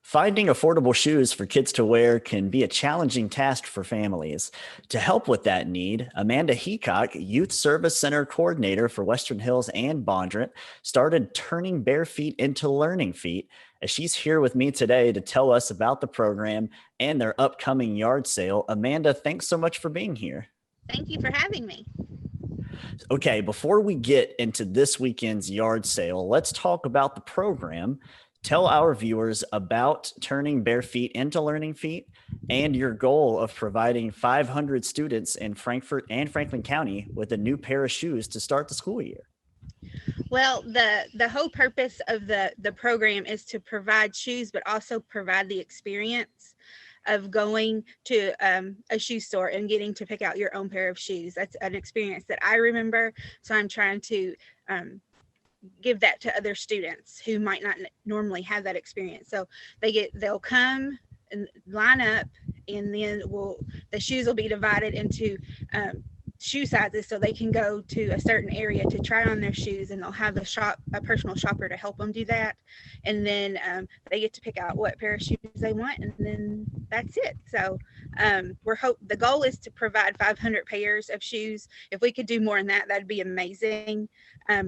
Finding affordable shoes for kids to wear can be a challenging task for families. To help with that need, Amanda Heacock, Youth Service Center Coordinator for Western Hills and Bondurant, started Turning Bare Feet into Learning Feet. As she's here with me today to tell us about the program and their upcoming yard sale. Amanda, thanks so much for being here. Thank you for having me. Okay, before we get into this weekend's yard sale, let's talk about the program. Tell our viewers about Turning Bare Feet into Learning Feet and your goal of providing 500 students in Frankfort and Franklin County with a new pair of shoes to start the school year. Well, the whole purpose of the program is to provide shoes, but also provide the experience of going to a shoe store and getting to pick out your own pair of shoes. That's an experience that I remember. So I'm trying to give that to other students who might not normally have that experience. So they'll come and line up, and then the shoes will be divided into shoe sizes, so they can go to a certain area to try on their shoes, and they'll have a personal shopper to help them do that. And then they get to pick out what pair of shoes they want, and then that's it. So the goal is to provide 500 pairs of shoes. If we could do more than that, that'd be amazing.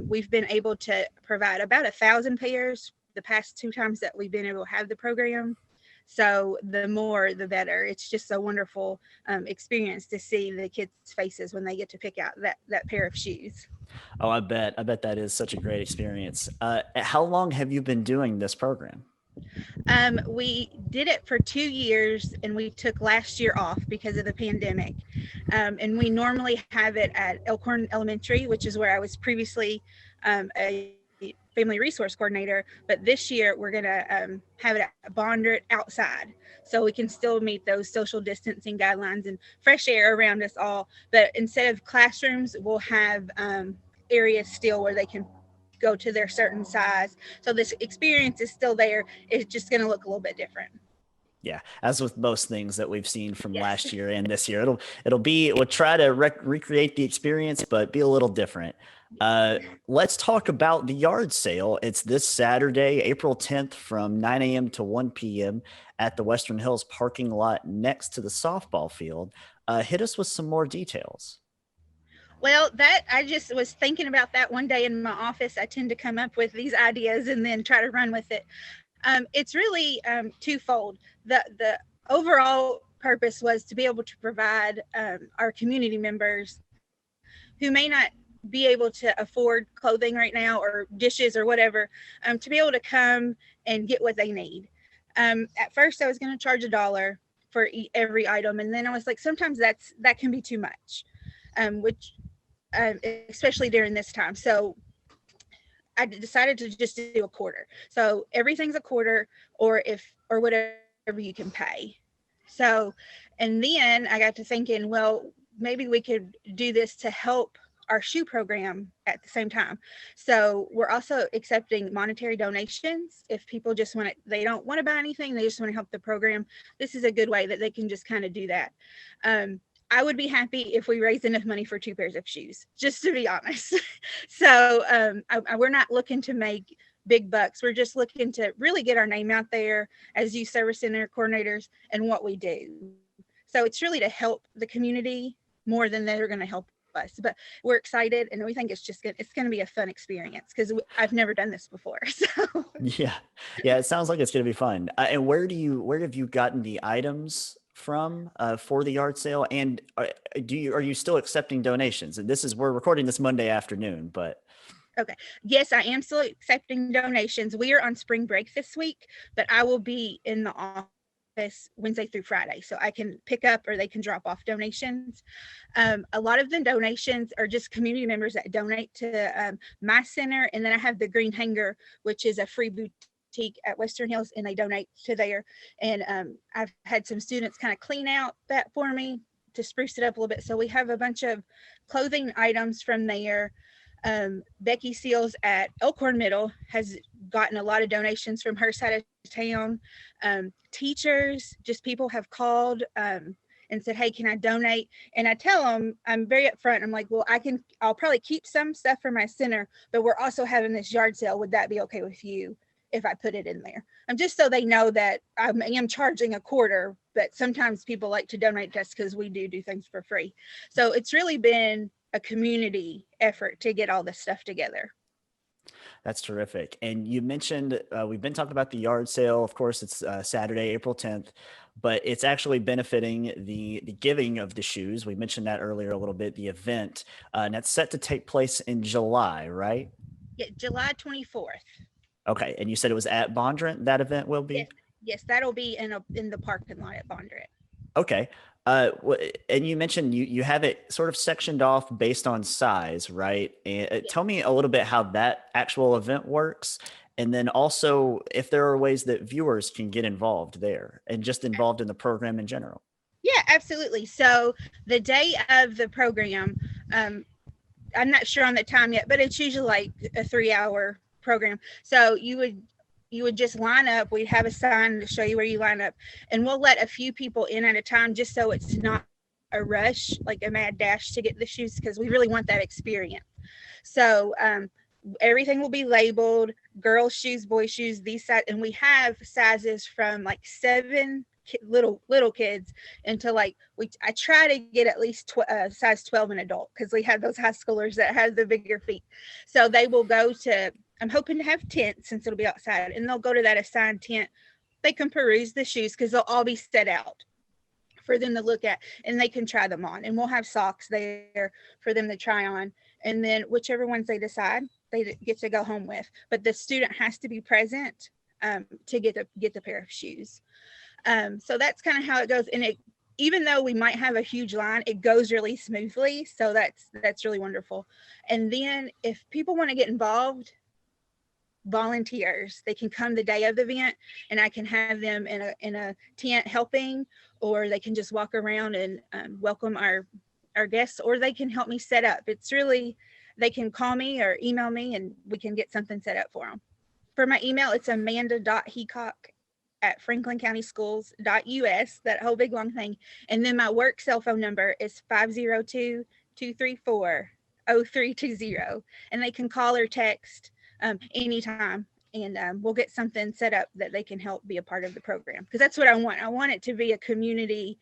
We've been able to provide about 1,000 pairs the past 2 times that we've been able to have the program. So the more, the better. It's just a wonderful experience to see the kids' faces when they get to pick out that pair of shoes. Oh, I bet that is such a great experience. How long have you been doing this program? We did it for 2 years, and we took last year off because of the pandemic. And we normally have it at Elkhorn Elementary, which is where I was previously a family resource coordinator, but this year we're going to have it at Bondurant outside, so we can still meet those social distancing guidelines and fresh air around us all. But instead of classrooms, we'll have areas still where they can go to their certain size. So this experience is still there. It's just going to look a little bit different. Yeah, as with most things that we've seen from last year and this year, we'll try to recreate the experience, but be a little different. Let's talk about the yard sale. It's this Saturday, April 10th from 9 a.m. to 1 p.m. at the Western Hills parking lot next to the softball field. Hit us with some more details. Well, I just was thinking about that one day in my office. I tend to come up with these ideas and then try to run with it. It's really twofold. The overall purpose was to be able to provide our community members who may not be able to afford clothing right now or dishes or whatever, to be able to come and get what they need. At first I was going to charge $1 for every item, and then I was like, sometimes that can be too much, which especially during this time. So I decided to just do a quarter. So everything's a quarter, or whatever you can pay. So, and then I got to thinking, well, maybe we could do this to help our shoe program at the same time. So we're also accepting monetary donations. If people just they don't want to buy anything, they just want to help the program, this is a good way that they can just kind of do that. I would be happy if we raised enough money for 2 pairs of shoes, just to be honest. So we're not looking to make big bucks. We're just looking to really get our name out there as youth service center coordinators and what we do. So it's really to help the community more than they're going to help us. But we're excited, and we think it's going to be a fun experience because I've never done this before. So yeah, it sounds like it's going to be fun. And where have you gotten the items from for the yard sale? And are you still accepting donations? And we're recording this Monday afternoon, but okay. Yes, I am still accepting donations. We are on spring break this week, but I will be in the office Wednesday through Friday, so I can pick up or they can drop off donations. A lot of the donations are just community members that donate to my center, and then I have the Green Hanger, which is a free boutique at Western Hills, and they donate to there. And I've had some students kind of clean out that for me to spruce it up a little bit. So we have a bunch of clothing items from there. Becky Seals at Elkhorn Middle has gotten a lot of donations from her side of town. Teachers, just people have called and said, hey, can I donate? And I tell them, I'm very upfront. I'm like, well, I'll probably keep some stuff for my center, but we're also having this yard sale. Would that be okay with you if I put it in there? just so they know that I am charging a quarter, but sometimes people like to donate to us because we do things for free. So it's really been a community effort to get all this stuff together. That's terrific. And you mentioned we've been talking about the yard sale. Of course, it's Saturday, April 10th, but it's actually benefiting the giving of the shoes. We mentioned that earlier a little bit, the event, and that's set to take place in July, right? Yeah, July 24th. Okay. And you said it was at Bondurant, that event will be? Yes, yes, that'll be in the parking lot at Bondurant. Okay. And you mentioned you have it sort of sectioned off based on size, right? And tell me a little bit how that actual event works. And then also if there are ways that viewers can get involved there and just involved in the program in general. Yeah, absolutely. So the day of the program, I'm not sure on the time yet, but it's usually like a 3-hour program. So you would just line up. We'd have a sign to show you where you line up, and we'll let a few people in at a time just so it's not a rush, like a mad dash to get the shoes, because we really want that experience. So everything will be labeled, girls shoes, boys shoes, these size, and we have sizes from like 7 little kids into like I try to get at least size 12 an adult, because we have those high schoolers that have the bigger feet. So they will go to, I'm hoping to have tents since it'll be outside, and they'll go to that assigned tent. They can peruse the shoes because they'll all be set out for them to look at, and they can try them on, and we'll have socks there for them to try on, and then whichever ones they decide they get to go home with. But the student has to be present to get the pair of shoes. So that's kind of how it goes. And even though we might have a huge line, it goes really smoothly. So that's really wonderful. And then if people want to get involved, volunteers, they can come the day of the event, and I can have them in a tent helping, or they can just walk around and welcome our guests, or they can help me set up. It's really, they can call me or email me, and we can get something set up for them. For my email, it's amanda.heacock@franklincountyschools.us, that whole big long thing. And then my work cell phone number is 502-234-0320. And they can call or text anytime, and we'll get something set up that they can help be a part of the program. Because that's what I want. I want it to be a community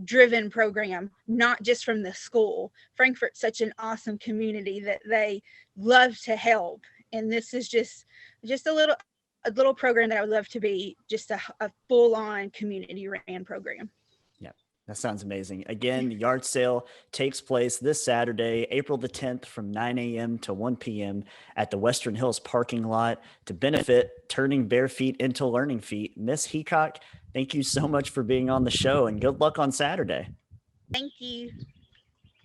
driven program, not just from the school. Frankfort's such an awesome community that they love to help. And this is just a little program that I would love to be just a full-on community ran program. Yeah, that sounds amazing. Again, the yard sale takes place this Saturday, April the 10th from 9 a.m. to 1 p.m. at the Western Hills parking lot to benefit Turning Bare Feet into Learning Feet. Miss Heacock, thank you so much for being on the show, and good luck on Saturday. Thank you.